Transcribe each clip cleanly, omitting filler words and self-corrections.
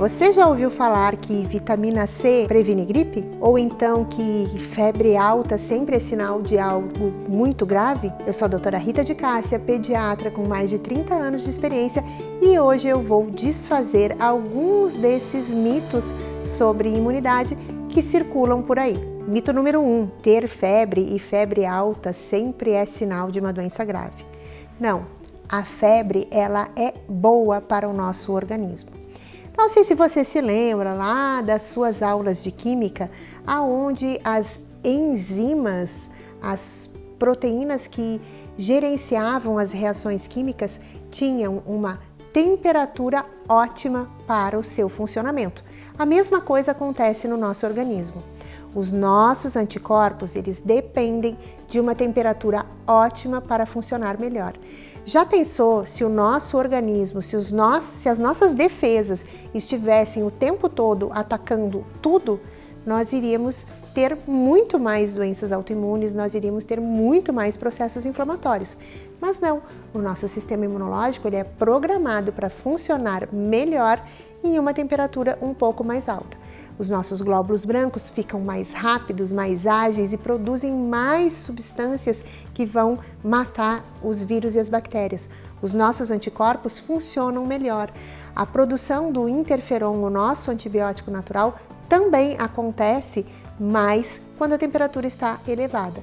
Você já ouviu falar que vitamina C previne gripe? Ou então que febre alta sempre é sinal de algo muito grave? Eu sou a doutora Rita de Cássia, pediatra com mais de 30 anos de experiência, e hoje eu vou desfazer alguns desses mitos sobre imunidade que circulam por aí. Mito número 1, ter febre e febre alta sempre é sinal de uma doença grave. Não, a febre ela é boa para o nosso organismo. Não sei se você se lembra lá das suas aulas de química, aonde as enzimas, as proteínas que gerenciavam as reações químicas tinham uma temperatura ótima para o seu funcionamento. A mesma coisa acontece no nosso organismo. Os nossos anticorpos, eles dependem de uma temperatura ótima para funcionar melhor. Já pensou se o nosso organismo, se as nossas defesas estivessem o tempo todo atacando tudo, nós iríamos ter muito mais doenças autoimunes, nós iríamos ter muito mais processos inflamatórios. Mas não, o nosso sistema imunológico ele é programado para funcionar melhor em uma temperatura um pouco mais alta. Os nossos glóbulos brancos ficam mais rápidos, mais ágeis e produzem mais substâncias que vão matar os vírus e as bactérias. Os nossos anticorpos funcionam melhor. A produção do interferon, o nosso antibiótico natural, também acontece mais quando a temperatura está elevada.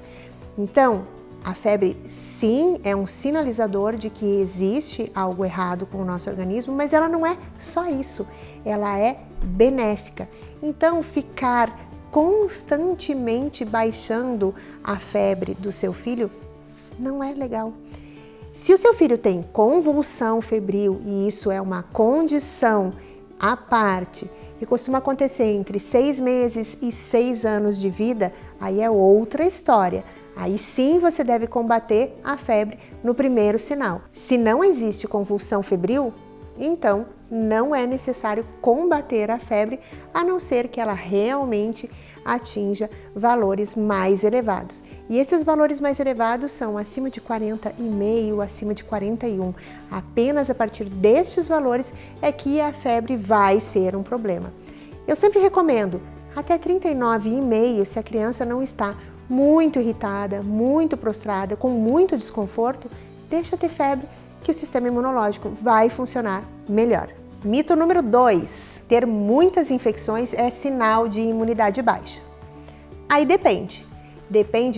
Então, a febre sim é um sinalizador de que existe algo errado com o nosso organismo, mas ela não é só isso, ela é benéfica. Então, ficar constantemente baixando a febre do seu filho não é legal. Se o seu filho tem convulsão febril, e isso é uma condição à parte, que costuma acontecer entre 6 meses e 6 anos de vida, aí é outra história. Aí sim você deve combater a febre no primeiro sinal. Se não existe convulsão febril, então não é necessário combater a febre, a não ser que ela realmente atinja valores mais elevados. E esses valores mais elevados são acima de 40,5, acima de 41. Apenas a partir destes valores é que a febre vai ser um problema. Eu sempre recomendo até 39,5 se a criança não está muito irritada, muito prostrada, com muito desconforto, deixa ter febre que o sistema imunológico vai funcionar melhor. Mito número 2, ter muitas infecções é sinal de imunidade baixa. Aí depende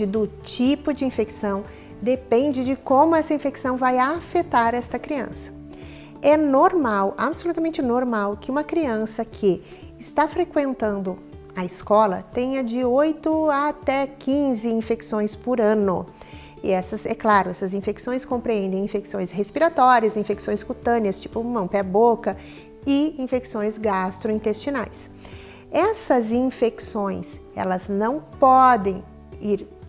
do tipo de infecção, depende de como essa infecção vai afetar esta criança. É normal, absolutamente normal, que uma criança que está frequentando a escola tenha de 8 até 15 infecções por ano. E essas, é claro, essas infecções compreendem infecções respiratórias, infecções cutâneas, tipo mão, pé, boca, e infecções gastrointestinais. Essas infecções, elas não podem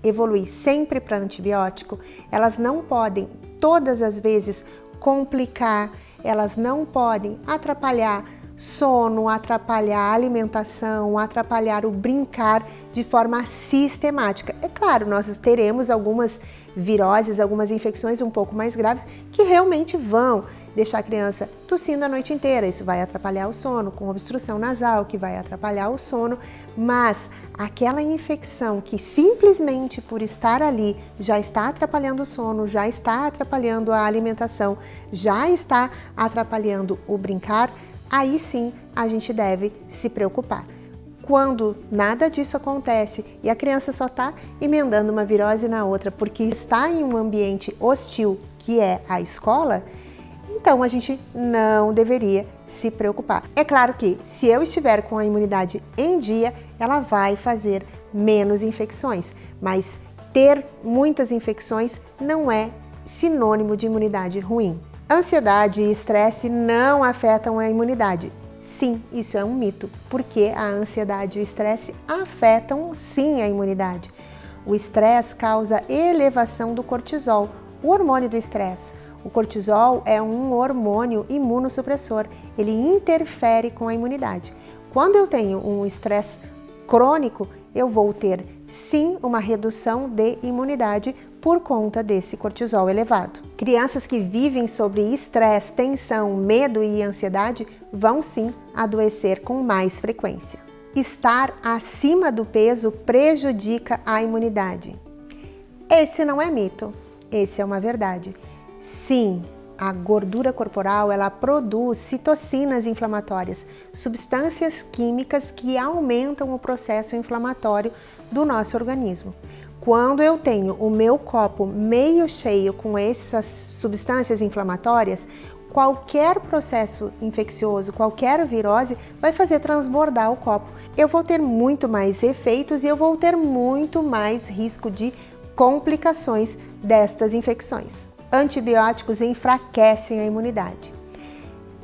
evoluir sempre para antibiótico, elas não podem todas as vezes complicar, elas não podem atrapalhar sono, atrapalhar a alimentação, atrapalhar o brincar de forma sistemática. É claro, nós teremos algumas viroses, algumas infecções um pouco mais graves que realmente vão deixar a criança tossindo a noite inteira. Isso vai atrapalhar o sono, com obstrução nasal, que vai atrapalhar o sono, mas aquela infecção que simplesmente por estar ali já está atrapalhando o sono, já está atrapalhando a alimentação, já está atrapalhando o brincar, aí sim a gente deve se preocupar. Quando nada disso acontece e a criança só está emendando uma virose na outra porque está em um ambiente hostil, que é a escola, então a gente não deveria se preocupar. É claro que se eu estiver com a imunidade em dia, ela vai fazer menos infecções, mas ter muitas infecções não é sinônimo de imunidade ruim. Ansiedade e estresse não afetam a imunidade. Sim, isso é um mito, porque a ansiedade e o estresse afetam sim a imunidade. O estresse causa elevação do cortisol, o hormônio do estresse. O cortisol é um hormônio imunossupressor, ele interfere com a imunidade. Quando eu tenho um estresse crônico, eu vou ter sim uma redução de imunidade por conta desse cortisol elevado. Crianças que vivem sobre estresse, tensão, medo e ansiedade vão sim adoecer com mais frequência. Estar acima do peso prejudica a imunidade. Esse não é mito, esse é uma verdade. Sim, a gordura corporal, ela produz citocinas inflamatórias, substâncias químicas que aumentam o processo inflamatório do nosso organismo. Quando eu tenho o meu copo meio cheio com essas substâncias inflamatórias, qualquer processo infeccioso, qualquer virose vai fazer transbordar o copo. Eu vou ter muito mais efeitos e eu vou ter muito mais risco de complicações destas infecções. Antibióticos enfraquecem a imunidade.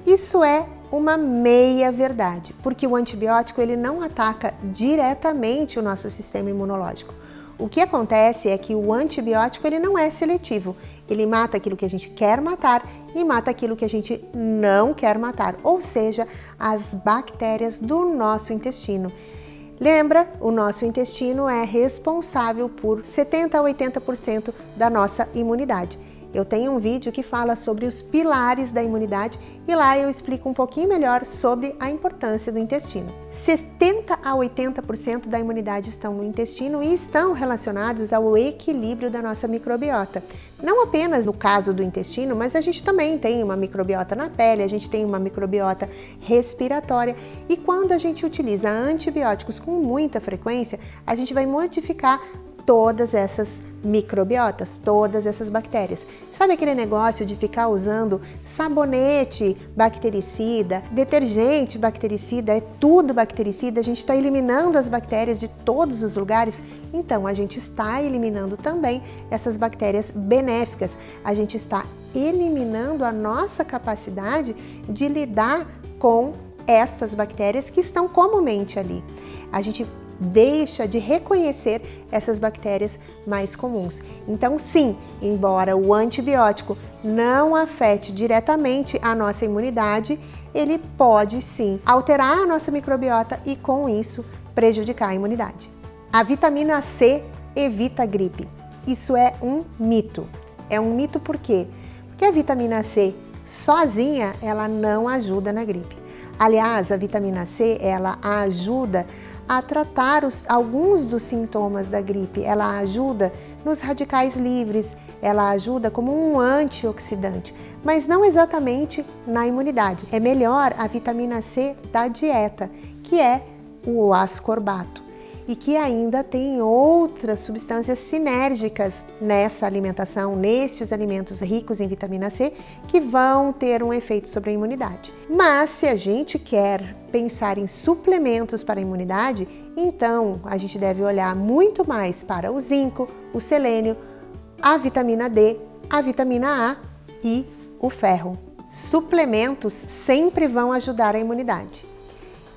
Isso é uma meia verdade, porque o antibiótico ele não ataca diretamente o nosso sistema imunológico. O que acontece é que o antibiótico ele não é seletivo. Ele mata aquilo que a gente quer matar e mata aquilo que a gente não quer matar, ou seja, as bactérias do nosso intestino. Lembra, o nosso intestino é responsável por 70 a 80% da nossa imunidade. Eu tenho um vídeo que fala sobre os pilares da imunidade e lá eu explico um pouquinho melhor sobre a importância do intestino. 70 a 80% da imunidade estão no intestino e estão relacionados ao equilíbrio da nossa microbiota. Não apenas no caso do intestino, mas a gente também tem uma microbiota na pele, a gente tem uma microbiota respiratória e quando a gente utiliza antibióticos com muita frequência, a gente vai modificar todas essas microbiotas, todas essas bactérias. Sabe aquele negócio de ficar usando sabonete bactericida, detergente bactericida, é tudo bactericida, a gente está eliminando as bactérias de todos os lugares? Então, a gente está eliminando também essas bactérias benéficas, a gente está eliminando a nossa capacidade de lidar com estas bactérias que estão comumente ali. A gente deixa de reconhecer essas bactérias mais comuns. Então, sim, embora o antibiótico não afete diretamente a nossa imunidade, ele pode sim alterar a nossa microbiota e, com isso, prejudicar a imunidade. A vitamina C evita a gripe. Isso é um mito. É um mito por quê? Porque a vitamina C sozinha, ela não ajuda na gripe. Aliás, a vitamina C, ela ajuda a tratar alguns dos sintomas da gripe. Ela ajuda nos radicais livres, ela ajuda como um antioxidante, mas não exatamente na imunidade. É melhor a vitamina C da dieta, que é o ascorbato, e que ainda tem outras substâncias sinérgicas nessa alimentação, nestes alimentos ricos em vitamina C, que vão ter um efeito sobre a imunidade. Mas se a gente quer pensar em suplementos para a imunidade, então a gente deve olhar muito mais para o zinco, o selênio, a vitamina D, a vitamina A e o ferro. Suplementos sempre vão ajudar a imunidade.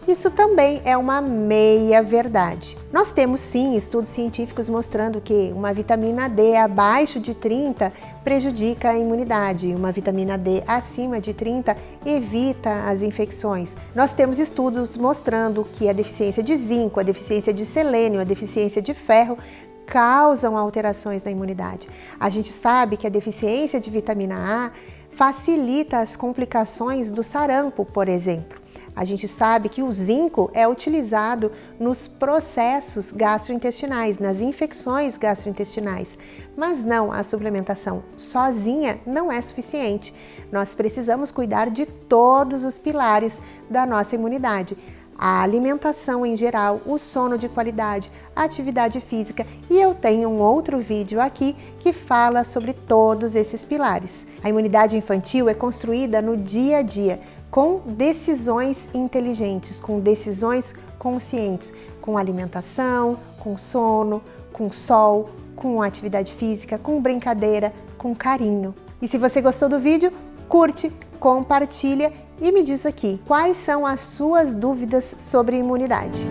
Isso também é uma meia verdade. Nós temos sim estudos científicos mostrando que uma vitamina D abaixo de 30 prejudica a imunidade, uma vitamina D acima de 30 evita as infecções. Nós temos estudos mostrando que a deficiência de zinco, a deficiência de selênio, a deficiência de ferro causam alterações na imunidade. A gente sabe que a deficiência de vitamina A facilita as complicações do sarampo, por exemplo. A gente sabe que o zinco é utilizado nos processos gastrointestinais, nas infecções gastrointestinais, mas não, a suplementação sozinha não é suficiente. Nós precisamos cuidar de todos os pilares da nossa imunidade. A alimentação em geral, o sono de qualidade, a atividade física e eu tenho um outro vídeo aqui que fala sobre todos esses pilares. A imunidade infantil é construída no dia a dia, com decisões inteligentes, com decisões conscientes, com alimentação, com sono, com sol, com atividade física, com brincadeira, com carinho. E se você gostou do vídeo, curte, compartilha e me diz aqui quais são as suas dúvidas sobre imunidade.